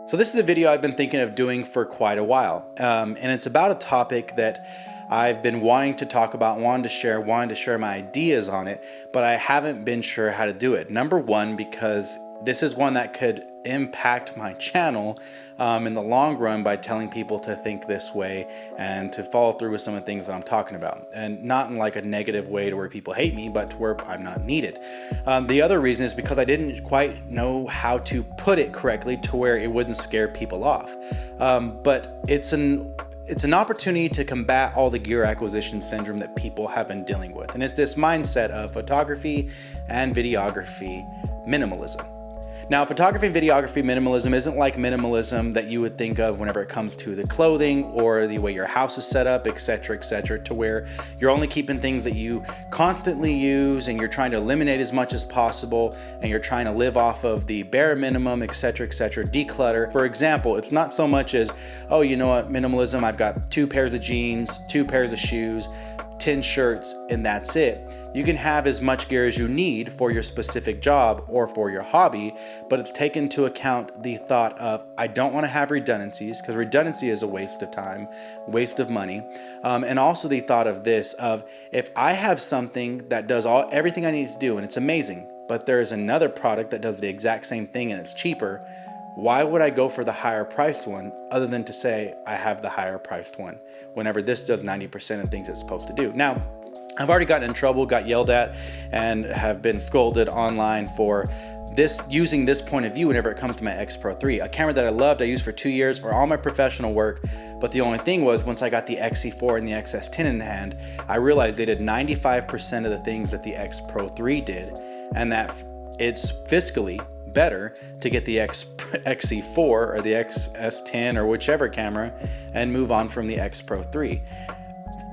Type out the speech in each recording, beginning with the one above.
So this is a video I've been thinking of doing for quite a while, and it's about a topic that I've been wanting to talk about, wanting to share my ideas on it, but I haven't been sure how to do it. Number one, because this is one that could impact my channel in the long run by telling people to think this way and to follow through with some of the things that I'm talking about, and not in like a negative way to where people hate me, but to where I'm not needed. The other reason is because I didn't quite know how to put it correctly to where it wouldn't scare people off. But it's an opportunity to combat all the gear acquisition syndrome that people have been dealing with. And it's this mindset of photography and videography minimalism. Now, photography and videography minimalism isn't like minimalism that you would think of whenever it comes to the clothing or the way your house is set up, etc., to where you're only keeping things that you constantly use and you're trying to eliminate as much as possible and you're trying to live off of the bare minimum, etc., declutter. For example, it's not so much as, oh, you know what, minimalism, I've got 2 pairs of jeans, 2 pairs of shoes, 10 shirts, and that's it. You can have as much gear as you need for your specific job or for your hobby, but it's taken into account the thought of, I don't want to have redundancies, because redundancy is a waste of time, waste of money, and also the thought of this, of if I have something that does everything I need to do and it's amazing, but there's another product that does the exact same thing and it's cheaper, why would I go for the higher priced one other than to say I have the higher priced one whenever this does 90% of things it's supposed to do? Now, I've already gotten in trouble, got yelled at, and have been scolded online for using this point of view whenever it comes to my X Pro 3, a camera that I loved, I used for 2 years for all my professional work. But the only thing was, once I got the XE4 and the XS10 in hand, I realized they did 95% of the things that the X Pro 3 did, and that it's fiscally better to get the XE4 or the XS10 or whichever camera and move on from the X Pro 3.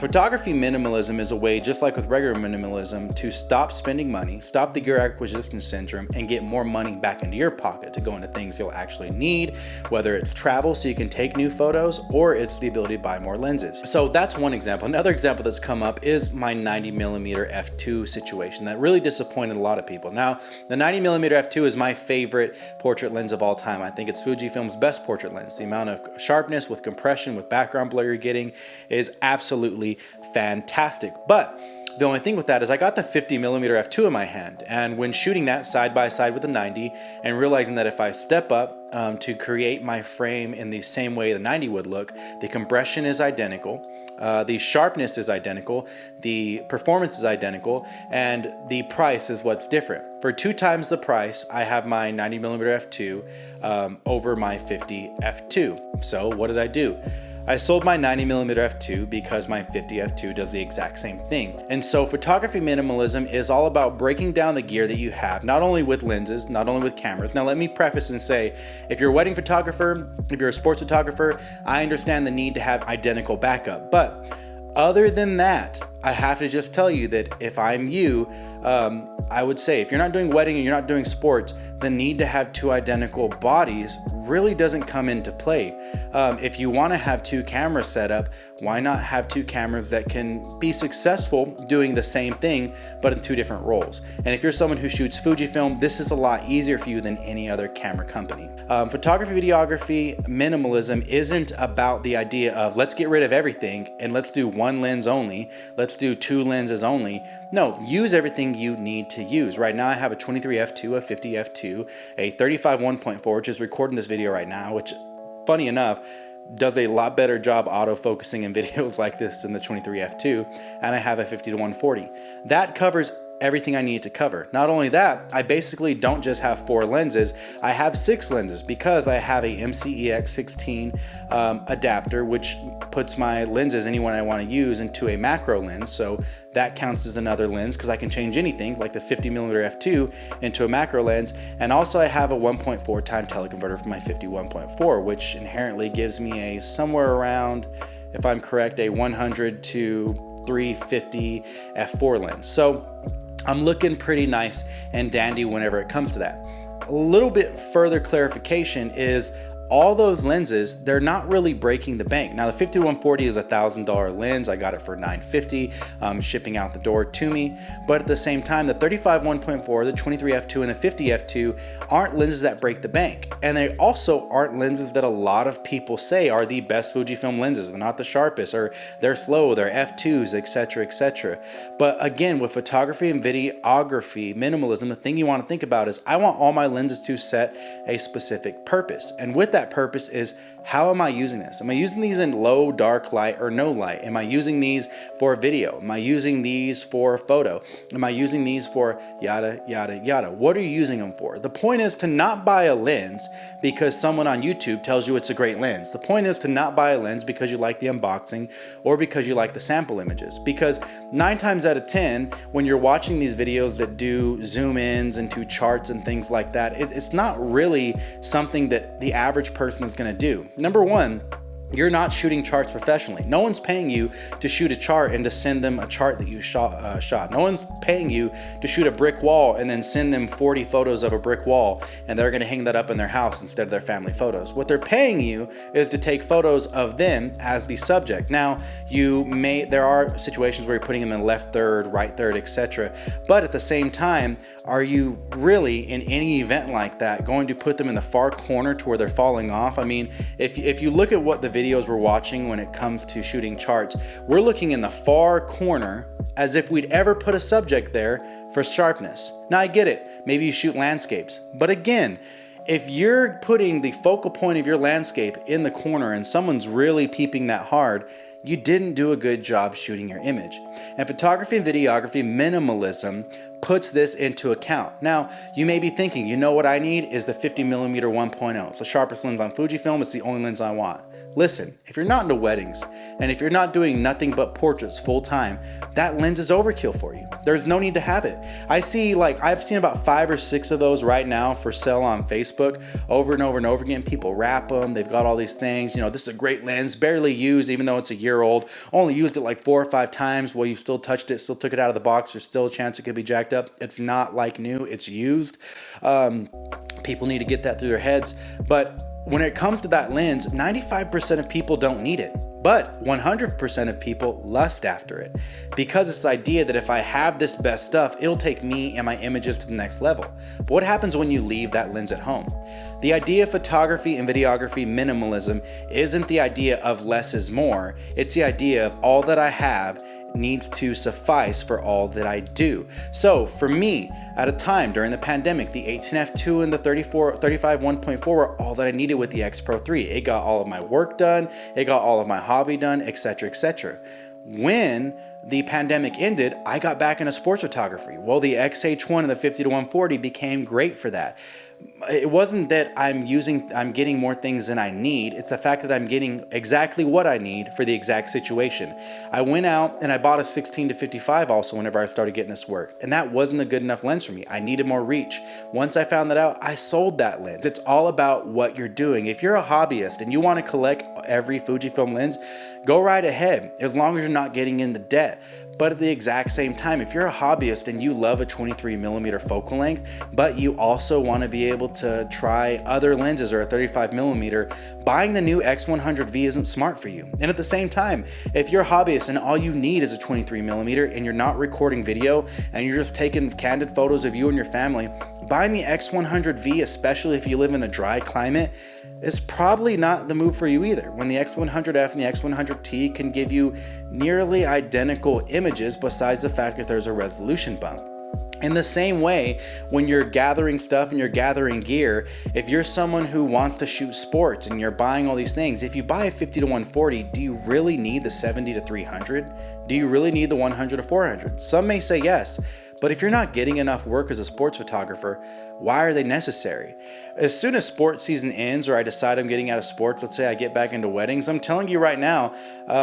Photography minimalism is a way, just like with regular minimalism, to stop spending money, stop the gear acquisition syndrome, and get more money back into your pocket to go into things you'll actually need, whether it's travel so you can take new photos, or it's the ability to buy more lenses. So that's one example. Another example that's come up is my 90mm f2 situation that really disappointed a lot of people. Now, the 90mm f2 is my favorite portrait lens of all time. I think it's Fujifilm's best portrait lens. The amount of sharpness with compression, with background blur you're getting is absolutely fantastic. But the only thing with that is I got the 50mm f2 in my hand, and when shooting that side by side with the 90 and realizing that if I step up to create my frame in the same way the 90 would look, the compression is identical, the sharpness is identical, the performance is identical, and the price is what's different. For 2 times the price, I have my 90mm f2 over my 50 f2. So what did I do? I sold my 90mm f2 because my 50 f2 does the exact same thing. And so photography minimalism is all about breaking down the gear that you have, not only with lenses, not only with cameras. Now let me preface and say, if you're a wedding photographer, if you're a sports photographer, I understand the need to have identical backup. But other than that, I have to just tell you that if I'm you, I would say if you're not doing wedding and you're not doing sports, the need to have 2 identical bodies really doesn't come into play. If you want to have 2 cameras set up, why not have 2 cameras that can be successful doing the same thing but in 2 different roles? And if you're someone who shoots Fujifilm, this is a lot easier for you than any other camera company. Photography, videography, minimalism isn't about the idea of let's get rid of everything and let's do 1 lens only, let's do 2 lenses only. No, use everything you need to use. Right now I have a 23 f2, a 50 f2, a 35 1.4, which is recording this video right now, which funny enough does a lot better job autofocusing in videos like this than the 23 f2, and I have a 50 to 140. That covers everything I need to cover. Not only that, I basically don't just have 4 lenses, I have 6 lenses because I have a MCEX16 adapter, which puts my lenses, anyone I want to use, into a macro lens. So that counts as another lens because I can change anything like the 50mm f2 into a macro lens. And also I have a 1.4 time teleconverter for my 51.4, which inherently gives me a somewhere around, if I'm correct, a 100 to 350 f4 lens. So I'm looking pretty nice and dandy whenever it comes to that. A little bit further clarification is all those lenses, they're not really breaking the bank. Now the 50-140 is $1,000 lens. I got it for $950, shipping out the door to me. But at the same time, the 35-1.4, the 23f2, and the 50f2 aren't lenses that break the bank. And they also aren't lenses that a lot of people say are the best Fujifilm lenses. They're not the sharpest, or they're slow, they're f2s, etc., etc. But again, with photography and videography, minimalism, the thing you want to think about is I want all my lenses to set a specific purpose. And with that purpose is, how am I using this? Am I using these in low, dark light, or no light? Am I using these for video? Am I using these for photo? Am I using these for yada, yada, yada? What are you using them for? The point is to not buy a lens because someone on YouTube tells you it's a great lens. The point is to not buy a lens because you like the unboxing or because you like the sample images. Because 9 times out of 10, when you're watching these videos that do zoom ins into charts and things like that, it's not really something that the average person is going to do. Number one, you're not shooting charts professionally. No one's paying you to shoot a chart and to send them a chart that you shot. No one's paying you to shoot a brick wall and then send them 40 photos of a brick wall and they're gonna hang that up in their house instead of their family photos. What they're paying you is to take photos of them as the subject. Now, there are situations where you're putting them in left third, right third, etc. But at the same time, are you really in any event like that going to put them in the far corner to where they're falling off? I mean, if you look at what the videos we're watching when it comes to shooting charts, we're looking in the far corner as if we'd ever put a subject there for sharpness. Now I get it, maybe you shoot landscapes, but again, if you're putting the focal point of your landscape in the corner and someone's really peeping that hard, you didn't do a good job shooting your image. And photography and videography, minimalism, puts this into account. Now, you may be thinking, you know what I need is the 50mm 1.0. It's the sharpest lens on Fujifilm, it's the only lens I want. Listen, if you're not into weddings, and if you're not doing nothing but portraits full time, that lens is overkill for you. There's no need to have it. I've seen about 5 or 6 of those right now for sale on Facebook over and over and over again. People wrap them, they've got all these things, this is a great lens, barely used even though it's a year old, only used it like 4 or 5 times. Well, you still touched it, still took it out of the box, there's still a chance it could be jacked up. It's not like new, it's used. People need to get that through their heads. But when it comes to that lens, 95% of people don't need it, but 100% of people lust after it because it's the idea that if I have this best stuff, it'll take me and my images to the next level. But what happens when you leave that lens at home? The idea of photography and videography minimalism isn't the idea of less is more. It's the idea of all that I have needs to suffice for all that I do. So for me, at a time during the pandemic, the 18f2 and the 35 1.4 were all that I needed with the X Pro 3. It got all of my work done, it got all of my hobby done, etc., etc. When the pandemic ended, I got back into sports photography. Well, the XH1 and the 50-140 became great for that. It wasn't that I'm getting more things than I need. It's the fact that I'm getting exactly what I need for the exact situation. I went out and I bought a 16-55 also whenever I started getting this work. And that wasn't a good enough lens for me. I needed more reach. Once I found that out, I sold that lens. It's all about what you're doing. If you're a hobbyist and you want to collect every Fujifilm lens, go right ahead, as long as you're not getting into debt. But at the exact same time, if you're a hobbyist and you love a 23mm focal length, but you also want to be able to try other lenses or a 35mm, buying the new X100V isn't smart for you. And at the same time, if you're a hobbyist and all you need is a 23mm and you're not recording video and you're just taking candid photos of you and your family, buying the X100V, especially if you live in a dry climate, is probably not the move for you either, when the X100F and the X100T can give you nearly identical images besides the fact that there's a resolution bump. In the same way, when you're gathering stuff and you're gathering gear, if you're someone who wants to shoot sports and you're buying all these things, if you buy a 50-140, do you really need the 70-300? Do you really need the 100-400? Some may say yes, but if you're not getting enough work as a sports photographer, why are they necessary? As soon as sports season ends or I decide I'm getting out of sports, let's say I get back into weddings, I'm telling you right now,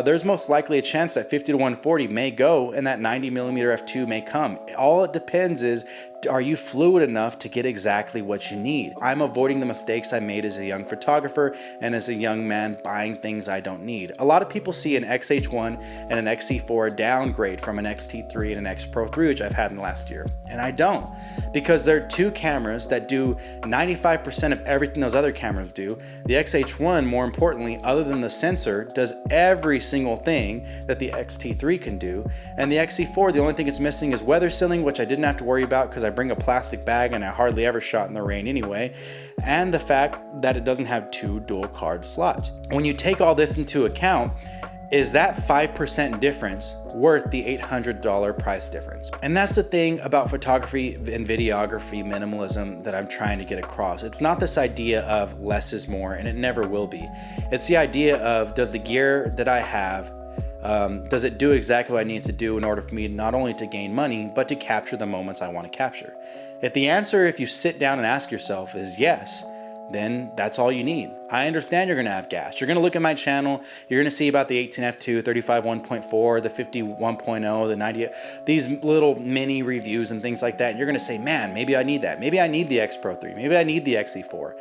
there's most likely a chance that 50-140 may go and that 90mm f2 may come. All it depends is, are you fluid enough to get exactly what you need? I'm avoiding the mistakes I made as a young photographer and as a young man buying things I don't need. A lot of people see an XH1 and an XC4 downgrade from an XT3 and an X Pro 3, which I've had in the last year. And I don't, because they're two cameras cameras that do 95% of everything those other cameras do. The X-H1, more importantly, other than the sensor, does every single thing that the X-T3 can do. And the X-C4, the only thing it's missing is weather sealing, which I didn't have to worry about because I bring a plastic bag and I hardly ever shot in the rain anyway. And the fact that it doesn't have 2 dual card slots. When you take all this into account, is that 5% difference worth the $800 price difference? And that's the thing about photography and videography minimalism that I'm trying to get across. It's not this idea of less is more, and it never will be. It's the idea of, does the gear that I have, does it do exactly what I need to do in order for me not only to gain money, but to capture the moments I want to capture? If the answer, if you sit down and ask yourself, is yes, then that's all you need. I understand you're gonna have gas. You're gonna look at my channel, you're gonna see about the 18f2, 35 1.4, the 50 1.0, the 90, these little mini reviews and things like that. And you're gonna say, man, maybe I need that. Maybe I need the X Pro 3, maybe I need the XE4.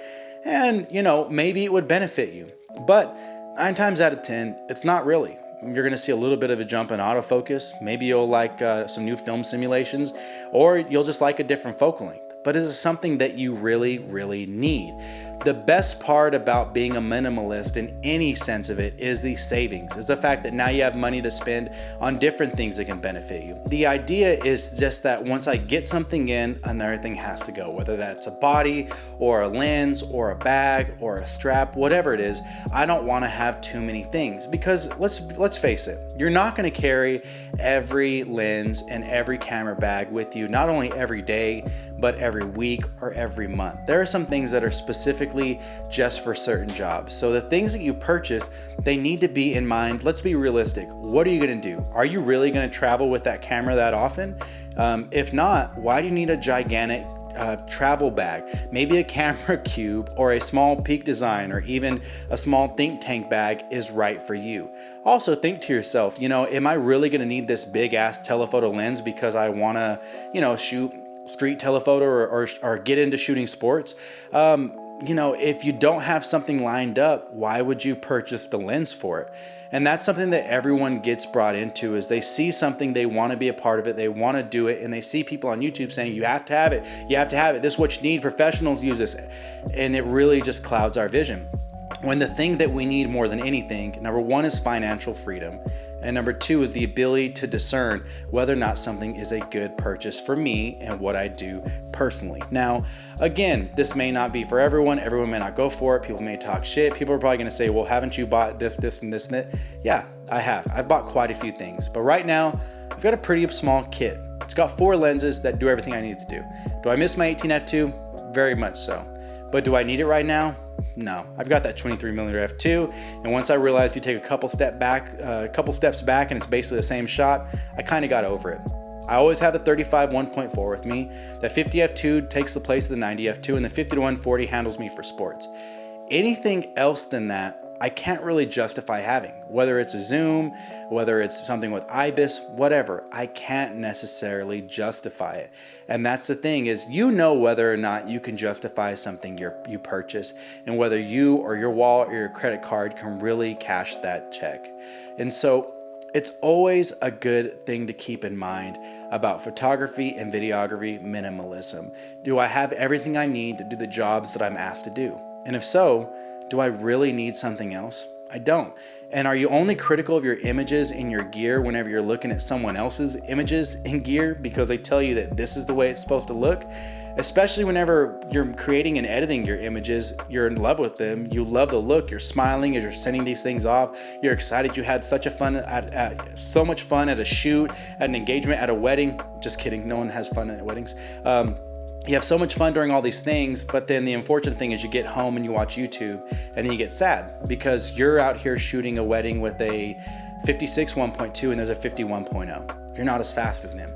And you know, maybe it would benefit you. But 9 times out of 10, it's not really. You're gonna see a little bit of a jump in autofocus. Maybe you'll like some new film simulations, or you'll just like a different focal length. But is it something that you really, really need? The best part about being a minimalist in any sense of it is the savings, is the fact that now you have money to spend on different things that can benefit you. The idea is just that once I get something in, another thing has to go, whether that's a body or a lens or a bag or a strap, whatever it is. I don't want to have too many things because let's face it, you're not going to carry every lens and every camera bag with you, not only every day, but every week or every month. There are some things that are specifically just for certain jobs. So the things that you purchase, they need to be in mind. Let's be realistic. What are you gonna do? Are you really gonna travel with that camera that often? If not, why do you need a gigantic travel bag? Maybe a camera cube or a small Peak Design or even a small think tank bag is right for you. Also think to yourself, you know, am I really gonna need this big ass telephoto lens because I wanna, you know, shoot street telephoto or get into shooting sports? You know, if you don't have something lined up, why would you purchase the lens for it? And that's something that everyone gets brought into, is they see something, they want to be a part of it, they want to do it, and they see people on YouTube saying, you have to have it, you have to have it, this is what you need, professionals use this, and it really just clouds our vision. When the thing that we need more than anything, number one is financial freedom. And number two is the ability to discern whether or not something is a good purchase for me and what I do personally. Now, again, this may not be for everyone. Everyone may not go for it. People may talk shit. People are probably going to say, well, haven't you bought this, this, and this, and that? Yeah, I have. I've bought quite a few things. But right now, I've got a pretty small kit. It's got 4 lenses that do everything I need to do. Do I miss my 18f2? Very much so. But do I need it right now? No, I've got that 23mm f2, and once I realized you take a couple steps back and it's basically the same shot, I kind of got over it. I always have the 35 1.4 with me. The 50 f2 takes the place of the 90 f2, and the 50 to 140 handles me for sports. Anything else than that, I can't really justify having. Whether it's a zoom, whether it's something with IBIS, whatever, I can't necessarily justify it. And that's the thing, is you know whether or not you can justify something you purchase, and whether you or your wallet or your credit card can really cash that check. And so it's always a good thing to keep in mind about photography and videography minimalism. Do I have everything I need to do the jobs that I'm asked to do? And if so, do I really need something else? I don't. And are you only critical of your images in your gear whenever you're looking at someone else's images in gear because they tell you that this is the way it's supposed to look? Especially whenever you're creating and editing your images, you're in love with them, you love the look, you're smiling as you're sending these things off, you're excited you had so much fun at a shoot, at an engagement, at a wedding. Just kidding, no one has fun at weddings. You have so much fun during all these things, but then the unfortunate thing is you get home and you watch YouTube and then you get sad because you're out here shooting a wedding with a 56 1.2 and there's a 50 1.0. You're not as fast as them.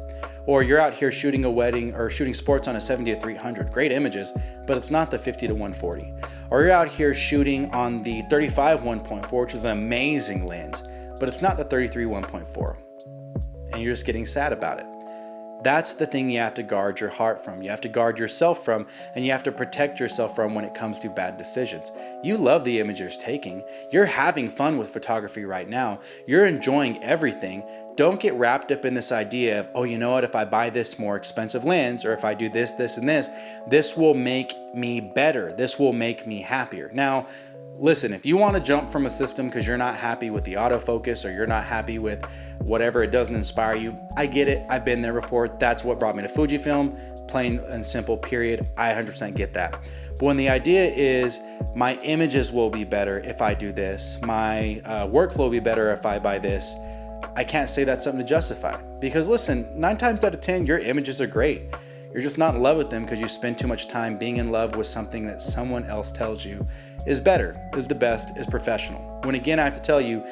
Or you're out here shooting a wedding or shooting sports on a 70 to 300. Great images, but it's not the 50 to 140. Or you're out here shooting on the 35 1.4, which is an amazing lens, but it's not the 33 1.4. And you're just getting sad about it. That's the thing you have to guard your heart from. You have to guard yourself from, and you have to protect yourself from when it comes to bad decisions. You love the image you're taking. You're having fun with photography right now. You're enjoying everything. Don't get wrapped up in this idea of, oh, you know what, if I buy this more expensive lens, or if I do this, this, and this will make me better. This will make me happier. Now, listen, if you want to jump from a system because you're not happy with the autofocus or you're not happy with whatever, it doesn't inspire you, I get it. I've been there before. That's what brought me to Fujifilm, plain and simple, period. I 100% get that. But when the idea is my images will be better if I do this, my workflow will be better if I buy this, I can't say that's something to justify. Because listen, 9 times out of 10, your images are great. You're just not in love with them because you spend too much time being in love with something that someone else tells you is better, is the best, is professional. When again, I have to tell you,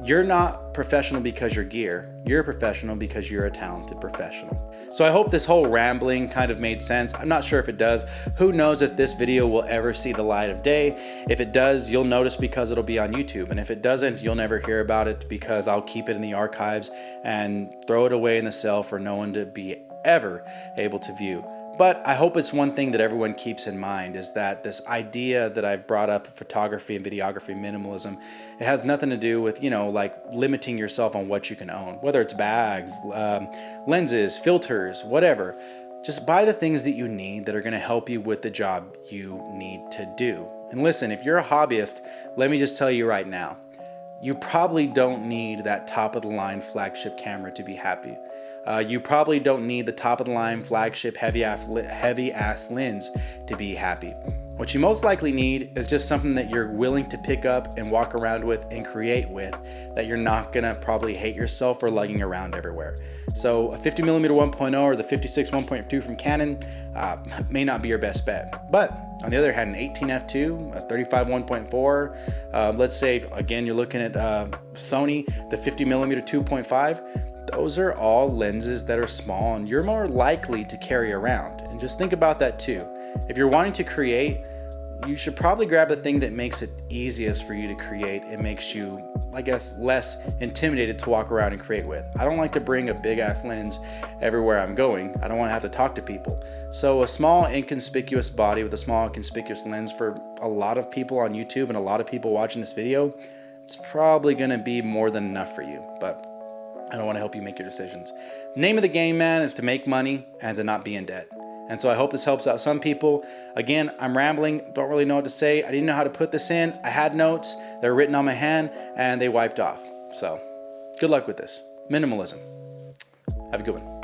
you're not professional because you're gear. You're professional because you're a talented professional. So I hope this whole rambling kind of made sense. I'm not sure if it does. Who knows if this video will ever see the light of day. If it does, you'll notice because it'll be on YouTube. And if it doesn't, you'll never hear about it because I'll keep it in the archives and throw it away in the cell for no one to be ever able to view. But I hope it's one thing that everyone keeps in mind, is that this idea that I've brought up, photography and videography minimalism, it has nothing to do with, like limiting yourself on what you can own, whether it's bags, lenses, filters, whatever. Just buy the things that you need that are going to help you with the job you need to do. And listen, if you're a hobbyist, let me just tell you right now, you probably don't need that top of the line flagship camera to be happy. You probably don't need the top of the line flagship heavy ass lens to be happy. What you most likely need is just something that you're willing to pick up and walk around with and create with, that you're not gonna probably hate yourself for lugging around everywhere. So a 50mm 1.0 or the 56 1.2 from Canon may not be your best bet. But on the other hand, an 18f2, a 35 1.4, let's say again you're looking at Sony, the 50mm 2.5. Those are all lenses that are small and you're more likely to carry around. And just think about that too. If you're wanting to create, you should probably grab the thing that makes it easiest for you to create and makes you, I guess, less intimidated to walk around and create with. I don't like to bring a big ass lens everywhere I'm going. I don't want to have to talk to people. So a small inconspicuous body with a small inconspicuous lens for a lot of people on YouTube and a lot of people watching this video, it's probably going to be more than enough for you. But I don't want to help you make your decisions. Name of the game, man, is to make money and to not be in debt. And so I hope this helps out some people. Again, I'm rambling, don't really know what to say. I didn't know how to put this in. I had notes, they're written on my hand, and they wiped off. So good luck with this. Minimalism. Have a good one.